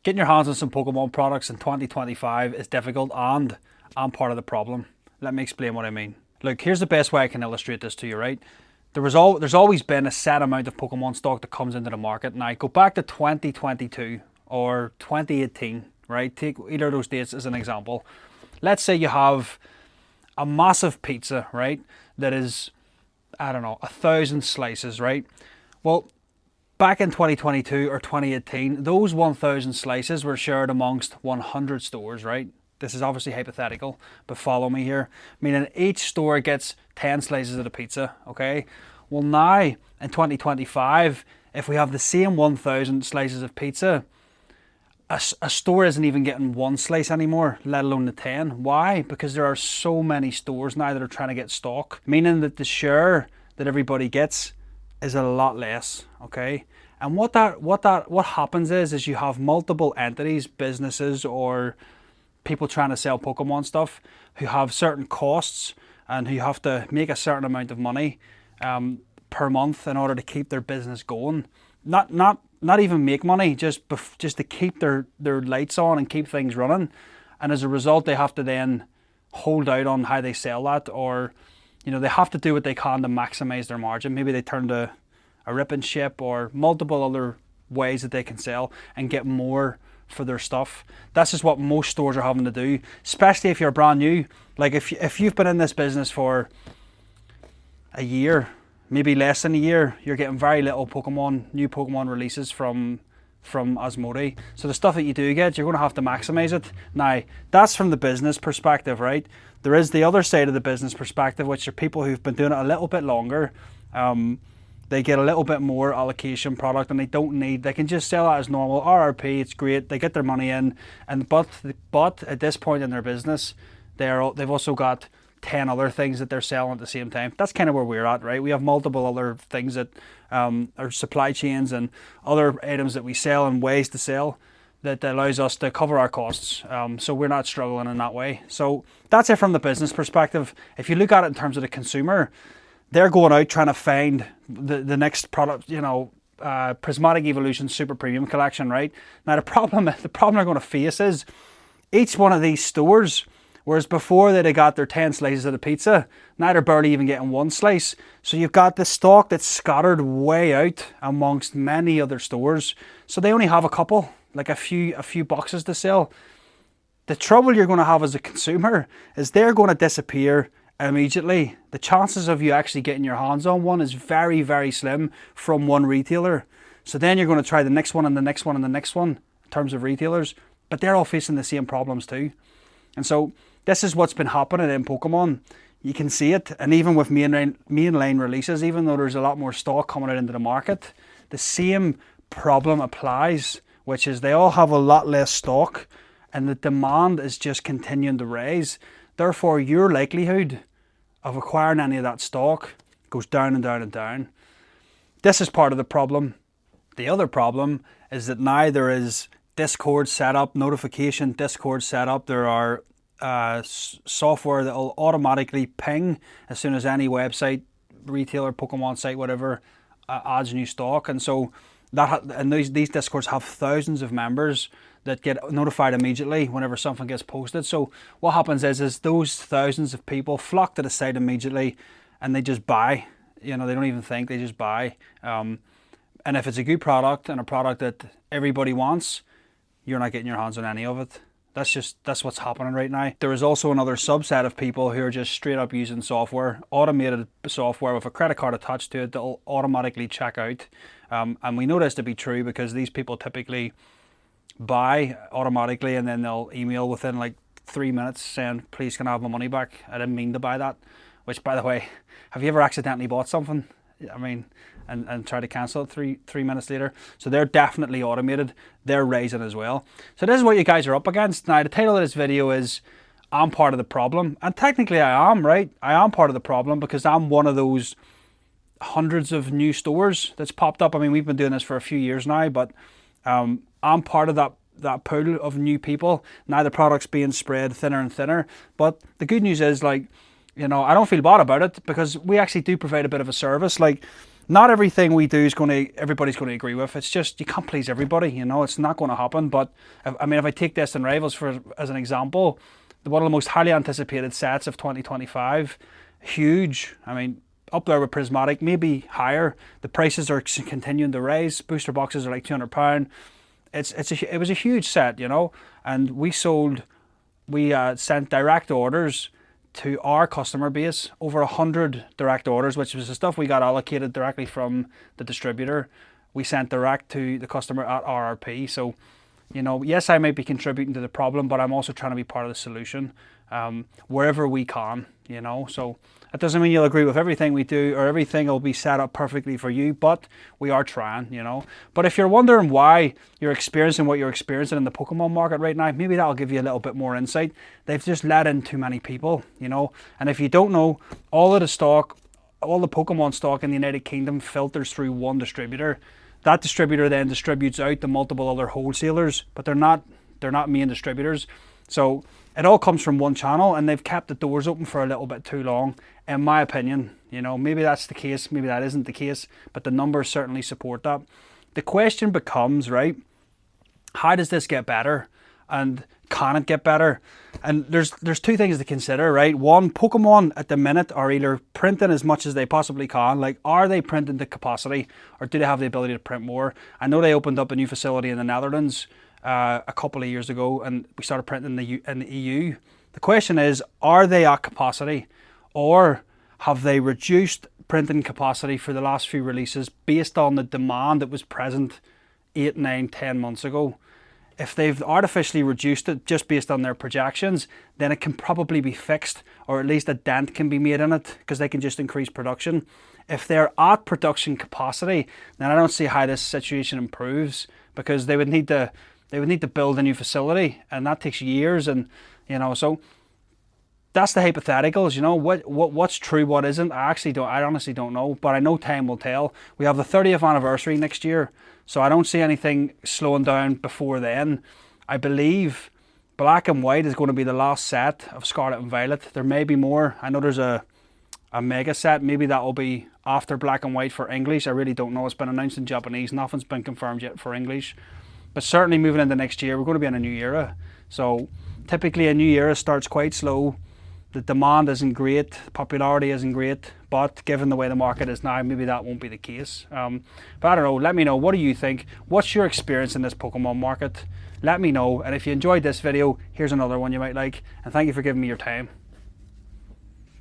Getting your hands on some Pokemon products in 2025 is difficult, and I'm part of the problem. Let me explain what I mean. Look, here's the best way I can illustrate this to you, right? There's always been a set amount of Pokemon stock that comes into the market. Now, go back to 2022 or 2018, right? Take either of those dates as an example. Let's say you have a massive pizza, right? That is, I don't know, 1,000 slices, right? Well, back in 2022 or 2018, those 1,000 slices were shared amongst 100 stores, right? This is obviously hypothetical, but follow me here. Meaning each store gets 10 slices of the pizza, okay? Well, now in 2025, if we have the same 1,000 slices of pizza, a store isn't even getting one slice anymore, let alone the 10. Why? Because there are so many stores now that are trying to get stock, meaning that the share that everybody gets is a lot less, okay? And what happens is you have multiple entities, businesses, or people trying to sell Pokemon stuff who have certain costs and who have to make a certain amount of money per month in order to keep their business going. Not even make money, just to keep their lights on and keep things running. And as a result, they have to then hold out on how they sell that, or they have to do what they can to maximize their margin. Maybe they turn to a rip and ship or multiple other ways that they can sell and get more for their stuff. That's just what most stores are having to do, especially if you're brand new. Like if you've been in this business for a year, maybe less than a year, you're getting very little new Pokemon releases from Asmodee. So the stuff that you do get, you're going to have to maximize it. Now, that's from the business perspective, right? There is the other side of the business perspective, which are people who've been doing it a little bit longer. They get a little bit more allocation product, and they can just sell that as normal RRP. It's great. They get their money in, but at this point in their business, they've also got 10 other things that they're selling at the same time. That's kind of where we're at, right? We have multiple other things that are supply chains and other items that we sell and ways to sell that allows us to cover our costs. So we're not struggling in that way. So that's it from the business perspective. If you look at it in terms of the consumer, they're going out trying to find the next product, Prismatic Evolution Super Premium Collection, right? Now the problem they're going to face is each one of these stores, whereas before they'd have got their 10 slices of the pizza, now they're barely even getting one slice. So you've got the stock that's scattered way out amongst many other stores. So they only have a couple, like a few boxes to sell. The trouble you're going to have as a consumer is they're going to disappear immediately. The chances of you actually getting your hands on one is very, very slim from one retailer. So then you're going to try the next one and the next one and the next one in terms of retailers, but they're all facing the same problems too. And so this is what's been happening in Pokemon. You can see it, and even with mainline releases, even though there's a lot more stock coming out into the market, the same problem applies, which is they all have a lot less stock and the demand is just continuing to rise. Therefore, your likelihood of acquiring any of that stock goes down and down and down. This is part of the problem. The other problem is that now there is Discord set up, notification Discord set up. There are software that will automatically ping as soon as any website, retailer, Pokemon site, whatever, adds new stock. And so these Discords have thousands of members that get notified immediately whenever something gets posted. So what happens is those thousands of people flock to the site immediately and they just buy. They don't even think, they just buy. And if it's a good product and a product that everybody wants, you're not getting your hands on any of it. That's what's happening right now. There is also another subset of people who are just straight up using software, automated software with a credit card attached to it that will automatically check out. And we know this to be true because these people typically buy automatically and then they'll email within like 3 minutes saying, please can I have my money back? I didn't mean to buy that. Which, by the way, have you ever accidentally bought something? And try to cancel it three minutes later. So they're definitely automated. They're raising as well. So this is what you guys are up against. Now, the title of this video is I'm part of the problem. And technically I am, right? I am part of the problem because I'm one of those hundreds of new stores that's popped up. We've been doing this for a few years now, but I'm part of that pool of new people. Now the product's being spread thinner and thinner. But the good news is, I don't feel bad about it because we actually do provide a bit of a service. not everything we do is everybody's going to agree with. It's just, you can't please everybody, you know, it's not going to happen. But I mean, if I take Destined Rivals as an example, one of the most highly anticipated sets of 2025, huge. I mean, up there with Prismatic, maybe higher. The prices are continuing to rise. Booster boxes are like £200. It was a huge set, you know, and we sent direct orders to our customer base, over 100 direct orders, which was the stuff we got allocated directly from the distributor. We sent direct to the customer at RRP. So, you know, yes, I might be contributing to the problem, but I'm also trying to be part of the solution wherever we can, you know. So that doesn't mean you'll agree with everything we do or everything will be set up perfectly for you, but we are trying, you know. But if you're wondering why you're experiencing what you're experiencing in the Pokemon market right now, maybe that'll give you a little bit more insight. They've just let in too many people, you know. And if you don't know, all of the stock, all the Pokemon stock in the United Kingdom filters through one distributor. That distributor then distributes out to multiple other wholesalers, but they're not main distributors. So it all comes from one channel, and they've kept the doors open for a little bit too long, in my opinion. You know, maybe that's the case, maybe that isn't the case, but the numbers certainly support that. The question becomes, right, how does this get better? And can it get better? And there's two things to consider, right? One, Pokemon at the minute are either printing as much as they possibly can. Like, are they printing to capacity, or do they have the ability to print more? I know they opened up a new facility in the Netherlands a couple of years ago, and we started printing in the EU. The question is, are they at capacity, or have they reduced printing capacity for the last few releases based on the demand that was present 8, 9, 10 months ago? If they've artificially reduced it just based on their projections, then it can probably be fixed, or at least a dent can be made in it, because they can just increase production. If they're at production capacity, then I don't see how this situation improves, because they would need to build a new facility, and that takes years. And you know, so that's the hypotheticals. You know, what's true, what isn't. I honestly don't know, but I know time will tell. We have the 30th anniversary next year, so I don't see anything slowing down before then. I believe Black and White is going to be the last set of Scarlet and Violet. There may be more. I know there's a mega set. Maybe that will be after Black and White for English. I really don't know. It's been announced in Japanese. Nothing's been confirmed yet for English. But certainly moving into next year, we're going to be in a new era. So typically a new era starts quite slow. The demand isn't great, popularity isn't great, but given the way the market is now, maybe that won't be the case. But I don't know, let me know, what do you think? What's your experience in this Pokemon market? Let me know, and if you enjoyed this video, here's another one you might like, and thank you for giving me your time.